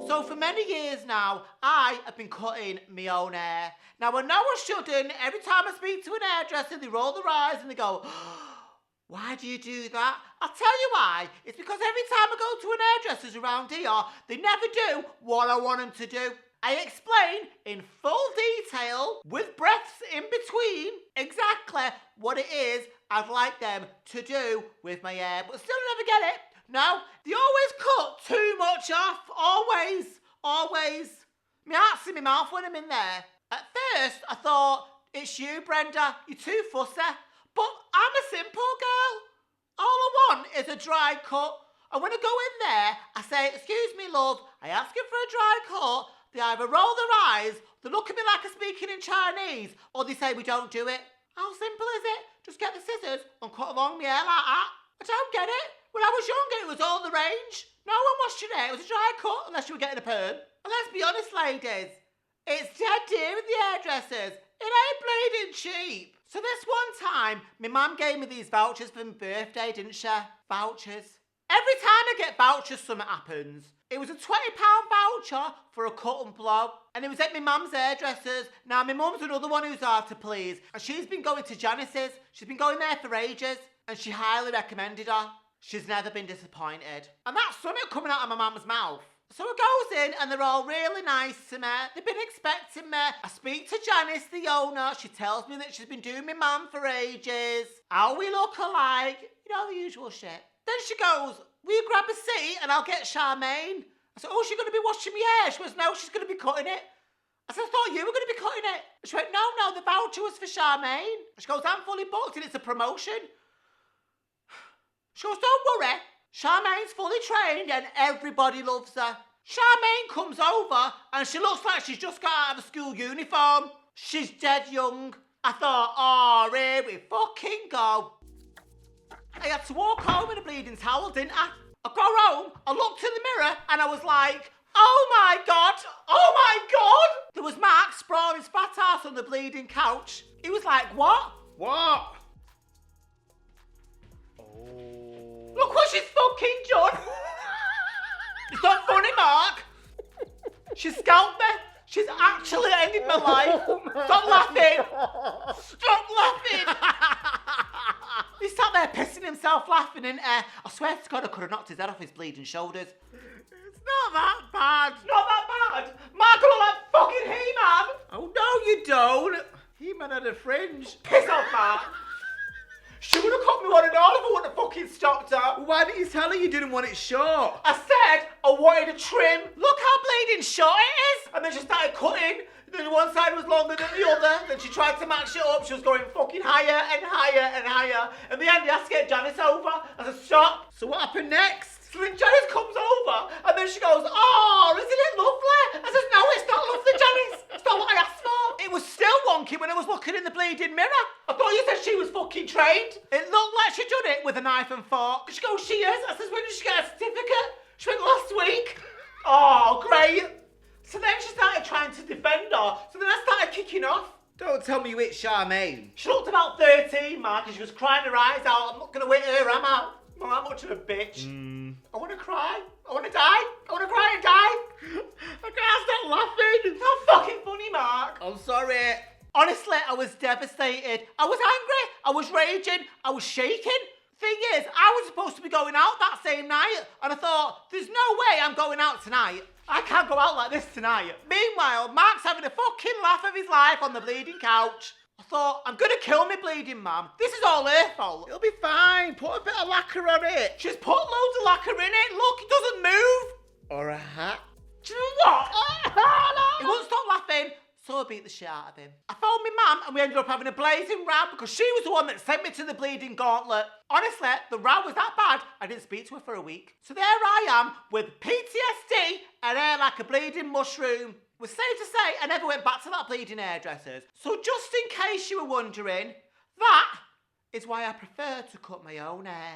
So for many years now, I have been cutting my own hair. Now I know I shouldn't. Every time I speak to an hairdresser, they roll their eyes and they go, why do you do that? I'll tell you why. It's because every time I go to an hairdresser's around here, they never do what I want them to do. I explain in full detail, with breaths in between, exactly what it is I'd like them to do with my hair, but still never get it. No, they always cut too much off. Always. My heart's in my mouth when I'm in there. At first, I thought, it's you, Brenda. You're too fussy. But I'm a simple girl. All I want is a dry cut. And when I go in there, I say, excuse me, love. I ask him for a dry cut. They either roll their eyes, they look at me like I'm speaking in Chinese, or they say we don't do it. How simple is it? Just get the scissors and cut along my hair like that. I don't get it. When I was younger, it was all the rage. No one washed your hair. It was a dry cut unless you were getting a perm. And let's be honest, ladies, it's dead dear with the hairdressers. It ain't bleeding cheap. So this one time, my mum gave me these vouchers for my birthday, didn't she? Vouchers. Every time I get vouchers, something happens. It was a £20 voucher for a cut and blow. And it was at my mum's hairdressers. Now, my mum's another one who's hard to please. And she's been going to Janice's. She's been going there for ages. And she highly recommended her. She's never been disappointed. And that's something coming out of my mum's mouth. So I goes in and they're all really nice to me. They've been expecting me. I speak to Janice, the owner. She tells me that she's been doing my mum for ages. How we look alike. You know, the usual shit. Then she goes, will you grab a seat and I'll get Charmaine? I said, oh, she's going to be washing my hair. She goes, no, she's going to be cutting it. I said, I thought you were going to be cutting it. She went, no, the voucher was for Charmaine. She goes, I'm fully booked and it's a promotion. She goes, don't worry. Charmaine's fully trained and everybody loves her. Charmaine comes over and she looks like she's just got out of a school uniform. She's dead young. I thought, oh, here we fucking go. I had to walk home in a bleeding towel, didn't I? I got home, I looked in the mirror and I was like, oh my God. There was Mark sprawling his fat ass on the bleeding couch. He was like, what? What? Look what she's fucking done. It's not funny, Mark. She scalped me. She's actually ended my life. Stop laughing. He sat there pissing himself laughing and I swear to God I could have knocked his head off his bleeding shoulders. It's not that bad. Not that bad. Mark look like fucking He-Man. Oh, no, you don't. He-Man had a fringe. Piss off, Mark. She would have cut me one and all if I wouldn't have fucking stopped her. Why didn't you tell her you didn't want it short? I said I wanted a trim. Look how bleeding short it is. And then she started cutting. Then one side was longer than the other. Then she tried to match it up. She was going fucking higher and higher and higher. In the end, you have to get Janice over. I said, stop. So what happened next? So then Janice comes over and then she goes, oh, isn't it lovely? I said, no, it's not lovely, Janice. It's not what I asked for. It was still wonky when I was looking in the bleeding mirror. I thought you said she was fucking trained. It looked like she'd done it with a knife and fork. She goes, she is. I said, when did she get a certificate? She went, last week. Oh, great. So then she started trying to defend her. So then I started kicking off. Don't tell me you hit Charmaine. She looked about 13, Mark, and she was crying her eyes out. I'm not going to hit her, am I? I'm not that much of a bitch. I want to cry. I want to die. I want to cry and die. I can't stop laughing. It's not fucking funny, Mark. I'm sorry. Honestly, I was devastated. I was angry. I was raging. I was shaking. Thing is, I was supposed to be going out that same night, and I thought, there's no way I'm going out tonight. I can't go out like this tonight. Meanwhile, Mark's having a fucking laugh of his life on the bleeding couch. I thought, I'm gonna kill me bleeding mum. This is all her fault. It'll be fine. Put a bit of lacquer on it. She's put loads of lacquer in it. Look, it doesn't move. Or a hat. Do you know what? He won't stop laughing, so I beat the shit out of him. I phoned my mum and we ended up having a blazing row because she was the one that sent me to the bleeding gauntlet. Honestly, the row was that bad, I didn't speak to her for a week. So there I am with PTSD and hair like a bleeding mushroom. It was safe to say I never went back to that bleeding hairdresser's. So just in case you were wondering, that is why I prefer to cut my own hair.